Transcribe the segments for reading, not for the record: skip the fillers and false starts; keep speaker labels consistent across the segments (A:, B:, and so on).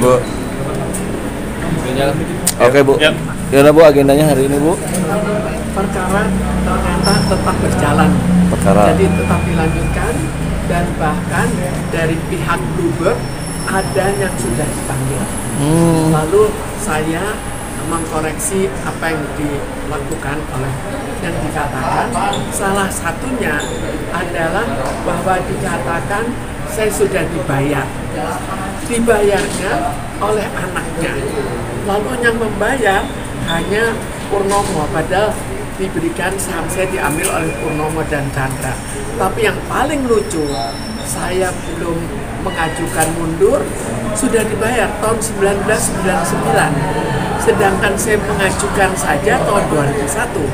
A: Bu. Oke Bu.
B: Ya.
A: Gimana Bu agendanya hari ini Bu?
C: Perkara ternyata tetap berjalan. Jadi tetap dilanjutkan dan bahkan dari pihak Bluebird ada yang sudah dipanggil. Lalu saya mengkoreksi apa yang dilakukan oleh yang dikatakan. Salah satunya adalah bahwa dikatakan saya sudah dibayar. Dibayarnya oleh anaknya. Lalu yang membayar hanya Purnomo, padahal diberikan saham saya diambil oleh Purnomo dan Chandra. Tapi yang paling lucu, saya belum mengajukan mundur, sudah dibayar tahun 1999. Sedangkan saya mengajukan saja tahun 2001.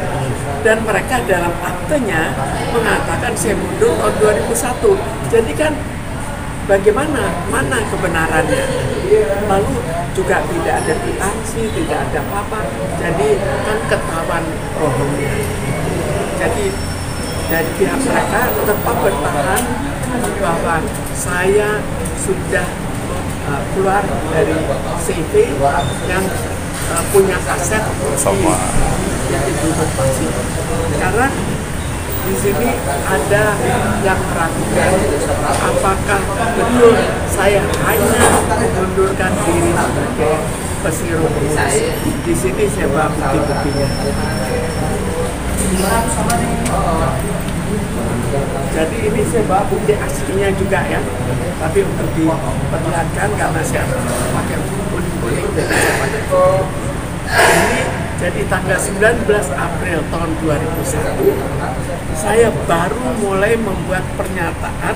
C: Dan mereka dalam aktenya mengatakan saya mundur tahun 2001. Jadi kan bagaimana? Mana kebenarannya? Lalu juga tidak ada kwitansi, tidak ada apa-apa. Jadi kan ketahuan bohongnya. Jadi dari pihak mereka tetap bertahan bahwa saya sudah keluar dari CV yang punya aset di Bluebird Paksi. Karena di sini ada yang meragukan apakah betul saya hanya mengundurkan diri sebagai pesiro pengurus. Di sini saya bawa bukti-buktinya. Jadi ini saya bawa bukti aslinya juga ya. Tapi untuk diperlihatkan karena saya pakai kuning-kuning jadi saya pakai ini. Jadi tanggal 19 April tahun 2001, saya baru mulai membuat pernyataan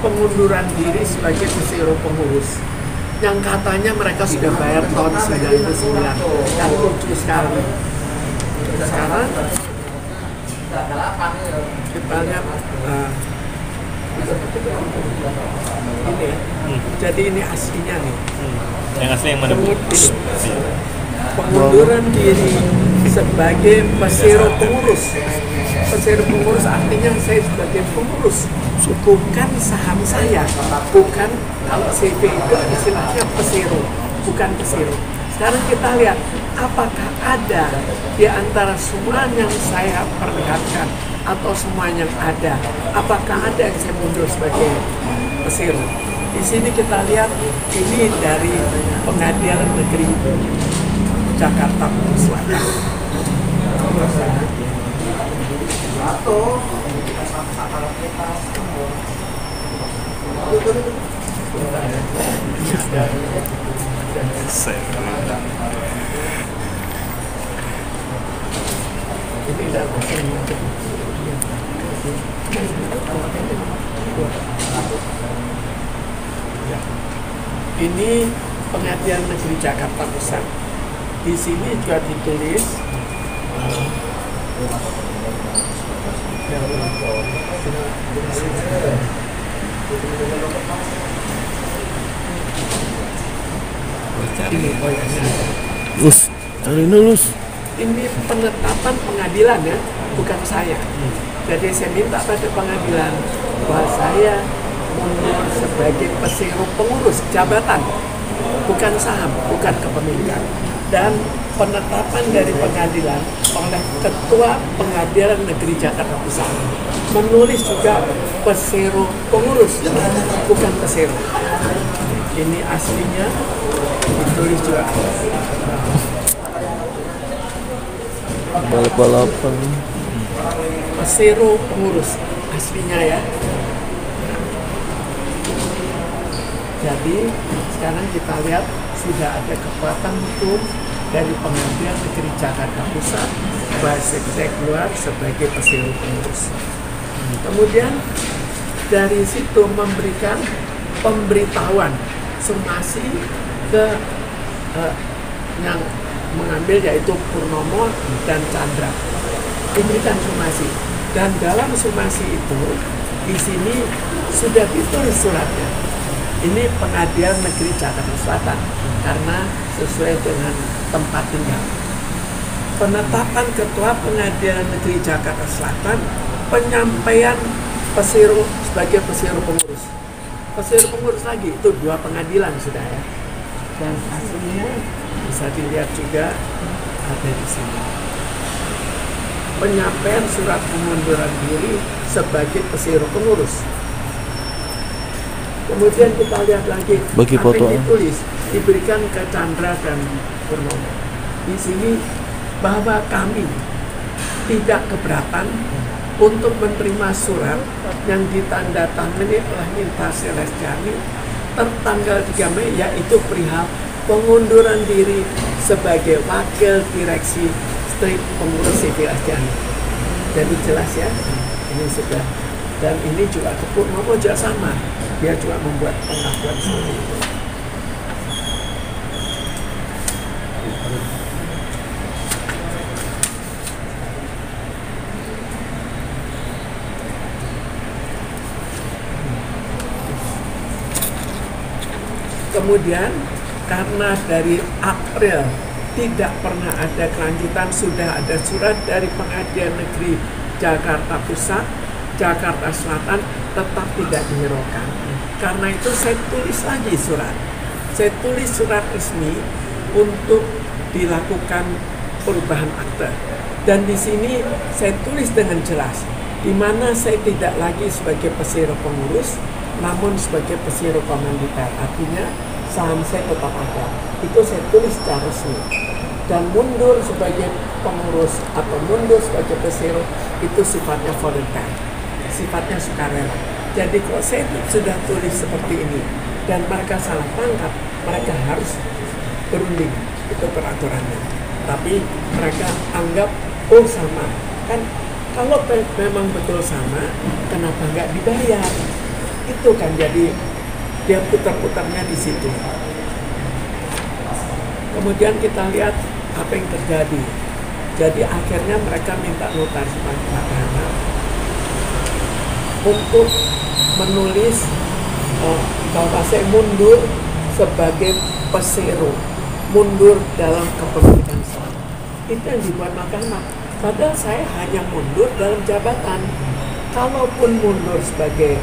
C: pengunduran diri sebagai pesiro pengurus. Yang katanya mereka sudah bayar tahun 99, yang lucu sekali. Sekarang kita lihat ini ya. Jadi ini aslinya nih.
B: Yang asli yang mana?
C: Pengunduran diri sebagai pesiro pengurus. Pesiro pengurus artinya saya sebagai pengurus, bukan saham saya, bukan kalau CV itu istilahnya pesiro, bukan pesiro. Sekarang kita lihat apakah ada di antara semua yang saya perlihatkan atau semua yang ada, apakah ada yang saya mundur sebagai pesiro. Di sini kita lihat ini dari Pengadilan Negeri Jakarta Selatan. Ini Pengadilan Negeri Jakarta Pusat. Di sini juga ditulis ini penetapan pengadilan ya, bukan saya. Jadi saya minta pada pengadilan bahwa saya mundur sebagai pesiro pengurus jabatan, bukan saham, bukan kepemilikan. Dan penetapan dari pengadilan oleh Ketua Pengadilan Negeri Jakarta Pusat menulis juga pesiro pengurus, bukan pesiro. Ini aslinya ditulis juga.
A: Balapan.
C: Pesiro pengurus aslinya ya. Jadi sekarang kita lihat sudah ada kekuatan hukum dari Pengadilan Negeri Jakarta Pusat bahwa saya keluar sebagai pesiro pengurus. Kemudian dari situ memberikan pemberitahuan somasi ke yang mengambil yaitu Purnomo dan Chandra. Diberikan somasi dan dalam somasi itu di sini sudah ditulis suratnya. Ini Pengadilan Negeri Jakarta Selatan karena sesuai dengan tempat tinggal. Penetapan Ketua Pengadilan Negeri Jakarta Selatan, penyampaian pesiro sebagai pesiro pengurus. Pesiro pengurus lagi itu 2 pengadilan sudah ya. Dan aslinya bisa dilihat juga ada di sini. Penyampaian surat pengunduran diri sebagai pesiro pengurus. Kemudian kita lihat lagi
A: Bagi
C: apa
A: foto.
C: yang ditulis, diberikan ke Chandra dan Purnomo. Di sini bahwa kami tidak keberatan untuk menerima surat yang ditandatangani oleh Minta Celestiani tertanggal 3 Mei, yaitu perihal pengunduran diri sebagai wakil direksi strip pengurus CV Celestiani. Jadi jelas ya, ini sudah. Dan ini juga ke Purnomo juga sama, dia juga membuat pengakuan seperti itu. Kemudian karena dari April tidak pernah ada kelanjutan, sudah ada surat dari Pengadilan Negeri Jakarta Pusat, Jakarta Selatan tetap tidak dihiraukan. Karena itu saya tulis lagi surat. Saya tulis surat resmi untuk dilakukan perubahan akte. Dan di sini saya tulis dengan jelas, di mana saya tidak lagi sebagai pesiro pengurus, namun sebagai pesiro komanditer. Artinya saham saya tetap ada. Itu saya tulis secara resmi. Dan mundur sebagai pengurus atau mundur sebagai pesiro itu sifatnya volunteer, sifatnya sukarela. Jadi kalau saya sudah tulis seperti ini dan mereka salah tangkap, mereka harus berunding, itu peraturannya. Tapi mereka anggap oh sama, kan kalau memang betul sama, kenapa nggak dibayar? Itu kan jadi dia putar-putarnya di situ. Kemudian kita lihat apa yang terjadi. Jadi akhirnya mereka minta notaris pidana untuk menulis bahwa saya mundur sebagai pesero, mundur dalam kepemilikan saham. Itu yang dibuat mahkamah. Padahal saya hanya mundur dalam jabatan. Kalaupun mundur sebagai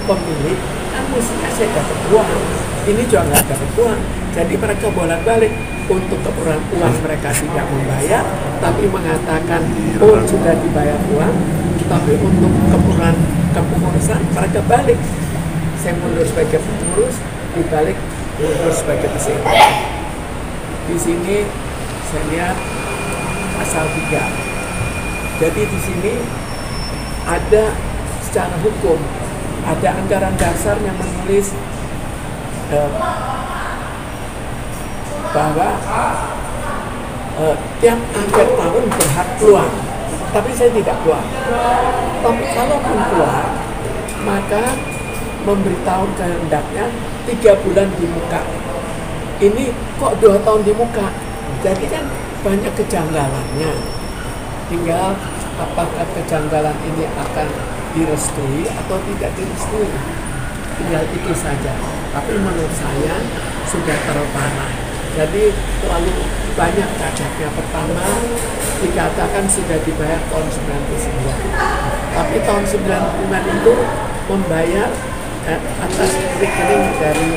C: pemilik, kan mestinya saya dapat uang. Ini juga nggak dapat uang. Jadi mereka bolak-balik untuk keperluan uang mereka tidak membayar, tapi mengatakan oh sudah dibayar uang, tapi untuk keperluan kepengurusan mereka balik. Saya mundur sebagai pengurus, dibalik mundur sebagai pesiro. Di sini saya lihat pasal 3. Jadi di sini ada secara hukum, ada anggaran dasar yang menulis bahwa tiap akhir tahun berhak keluar, tapi saya tidak keluar. Tapi kalaupun keluar, maka memberitahu kehendaknya 3 bulan di muka. Ini kok 2 tahun di muka? Jadi kan banyak kejanggalannya. Tinggal apakah kejanggalan ini akan direstui atau tidak direstui. Tinggal itu saja. Tapi menurut saya sudah terlalu parah. Jadi terlalu banyak cacatnya. Pertama, dikatakan sudah dibayar tahun 99. Tapi tahun 99 itu membayar atas rekening dari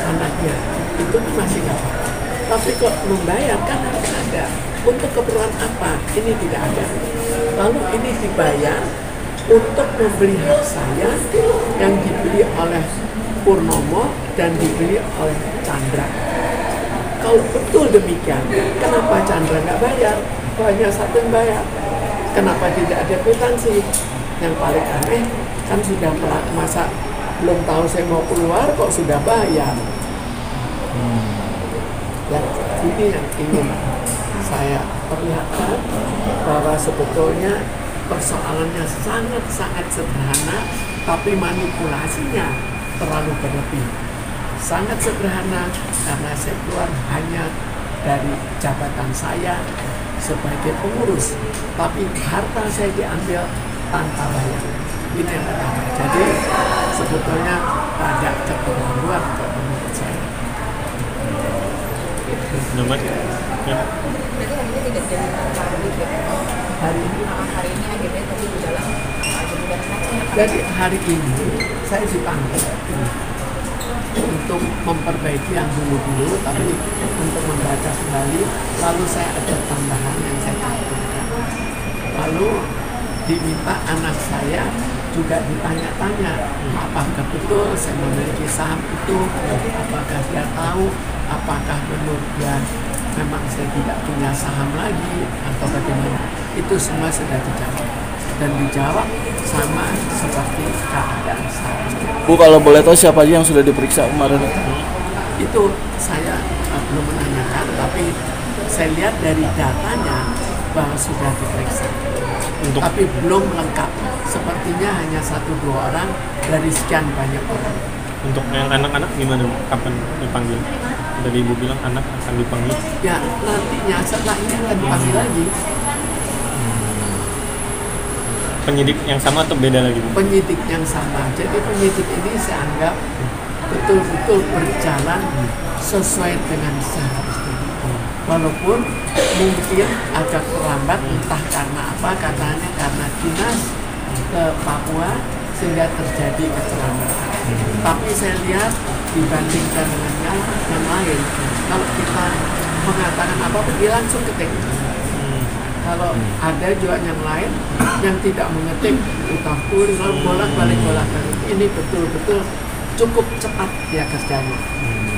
C: anaknya. Itu masih nggak apa-apa. Tapi kok membayar kan harus ada. Untuk keperluan apa? Ini tidak ada. Lalu ini dibayar untuk membeli hak saya yang dibeli oleh Purnomo dan dibeli oleh Chandra. Kalau betul demikian, kenapa Chandra nggak bayar? Hanya satu yang bayar. Kenapa tidak ada kwitansi? Yang paling aneh kan sudah masa belum tahu saya mau keluar kok sudah bayar. Ya, ini yang ingin saya perlihatkan bahwa sebetulnya persoalannya sangat-sangat sederhana, tapi manipulasinya terlalu berlebih. Sangat sederhana karena saya keluar hanya dari jabatan saya sebagai pengurus, tapi harta saya diambil tanpa bayar. Ini yang pertama. Jadi sebetulnya ada keterlaluan menurut saya.
B: Nomor ya.
D: Berarti hari ini tidak jadi
C: Hari ini
D: akhirnya tadi di dalam
C: jadi hari ini saya dipanggil untuk untuk memperbaiki yang dulu-dulu, tapi untuk membaca kembali, lalu saya ada tambahan yang saya cantumkan. Lalu diminta anak saya juga ditanya-tanya, apakah betul saya memiliki saham itu, apakah dia tahu, apakah menurut dia memang saya tidak punya saham lagi, atau bagaimana. Itu semua sudah dijawab. Dan dijawab sama seperti keadaan saya.
A: Bu, kalau boleh tahu siapa aja yang sudah diperiksa kemarin?
C: Itu saya belum menanyakan, tapi saya lihat dari datanya bahwa sudah diperiksa. Tapi belum lengkap. Sepertinya hanya 1-2 orang dari sekian banyak orang.
B: Untuk yang anak-anak gimana? Kapan dipanggil? Tadi Ibu bilang anak akan dipanggil.
C: Ya, nantinya setelah ini akan dipanggil lagi.
B: Penyidik yang sama atau beda lagi, Bu?
C: Penyidik yang sama. Jadi penyidik ini saya anggap betul-betul berjalan sesuai dengan seharusnya. Walaupun mungkin agak terlambat, entah karena apa, katanya karena dinas ke Papua sehingga terjadi kecelakaan. Tapi saya lihat dibandingkan dengan yang lain, kalau kita mengatakan apa-apa, dia langsung ketik. Kalau ada juga yang lain yang tidak mengetik, utang tulis, lalu bolak-balik. Ini betul-betul cukup cepat dia kerjanya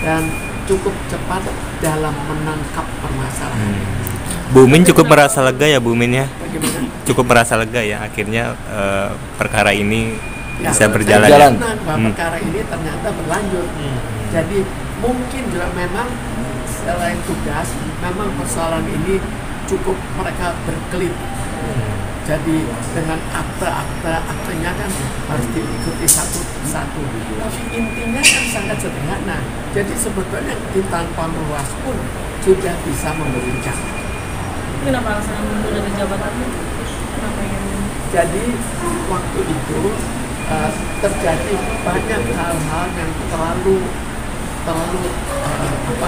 C: dan cukup cepat dalam menangkap permasalahan.
E: Bu Min cukup merasa lega ya, Bu Min ya?
C: Bagaimana?
E: Cukup merasa lega ya, akhirnya perkara ini
C: Ya,
E: bisa berjalan.
C: saya senang bahwa perkara ini ternyata berlanjut. Jadi mungkin juga memang selain tugas, memang persoalan ini cukup mereka berkelit. Jadi dengan aktenya kan harus diikuti satu persatu. Tapi intinya kan sangat sederhana. Jadi sebetulnya tanpa meluas pun sudah bisa membuktikan.
D: Kenapa alasan mundur dari jabatannya? Kenapa yang
C: Jadi waktu itu terjadi banyak hal-hal yang terlalu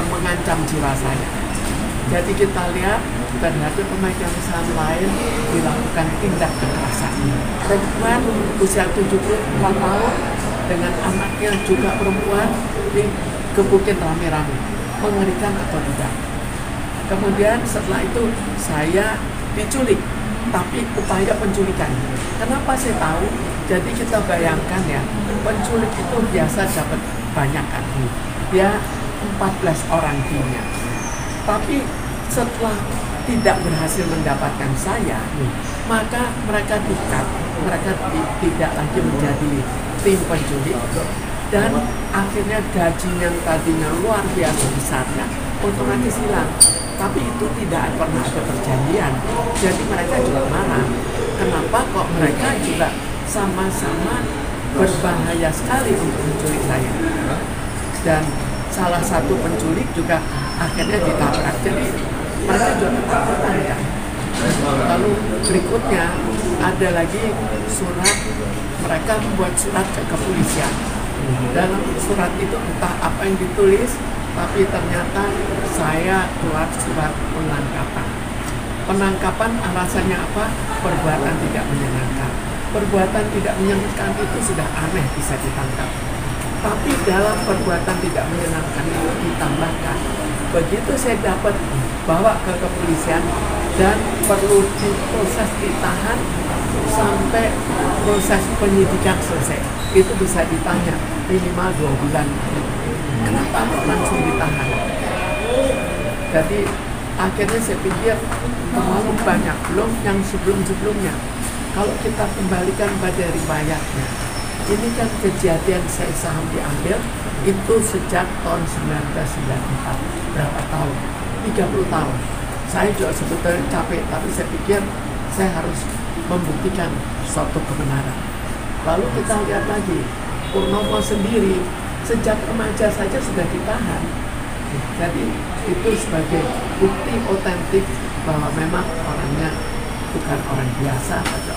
C: mengancam jiwa saya. Jadi kita lihat terhadap pemegang saham lain dilakukan tindak kekerasan. Perempuan usia 74 tahun dengan anaknya juga perempuan digebukin rame-rame. Mengerikan atau tidak? Kemudian setelah itu saya diculik, tapi upaya penculikan. Kenapa saya tahu? Jadi kita bayangkan ya, penculik itu biasa dapat banyak kan. Dia 14 orang timnya. Tapi setelah tidak berhasil mendapatkan saya, maka mereka di-cut, mereka tidak lagi menjadi tim penculik, dan akhirnya gaji yang tadinya luar biasa besarnya otomatis hilang. Tapi itu tidak pernah ada perjanjian. Jadi mereka juga marah. Kenapa kok mereka juga sama-sama berbahaya sekali untuk menculik saya? Dan salah satu penculik juga akhirnya ditabrak. Jadi mereka juga ketakutan kan. Lalu berikutnya ada lagi surat, mereka membuat surat ke kepolisian. Dalam surat itu entah apa yang ditulis, tapi ternyata saya keluar surat penangkapan. Penangkapan alasannya apa? Perbuatan tidak menyenangkan. Perbuatan tidak menyenangkan itu sudah aneh bisa ditangkap. Tapi dalam perbuatan tidak menyenangkan itu ditambahkan, begitu saya dapat bawa ke kepolisian dan perlu diproses, ditahan sampai proses penyidikan selesai. Itu bisa ditanya minimal 2 bulan. Kenapa kok langsung ditahan? Jadi akhirnya saya pikir terlalu banyak, belum yang sebelum-sebelumnya. Kalau kita kembalikan pada riwayatnya, ini kan kejadian saya saham diambil itu sejak tahun 1994. Berapa tahun? 30 tahun. Saya juga sebetulnya capek, tapi saya pikir saya harus membuktikan suatu kebenaran. Lalu kita lihat lagi, Purnomo sendiri sejak remaja saja sudah ditahan. Jadi itu sebagai bukti otentik bahwa memang orangnya bukan orang biasa, tapi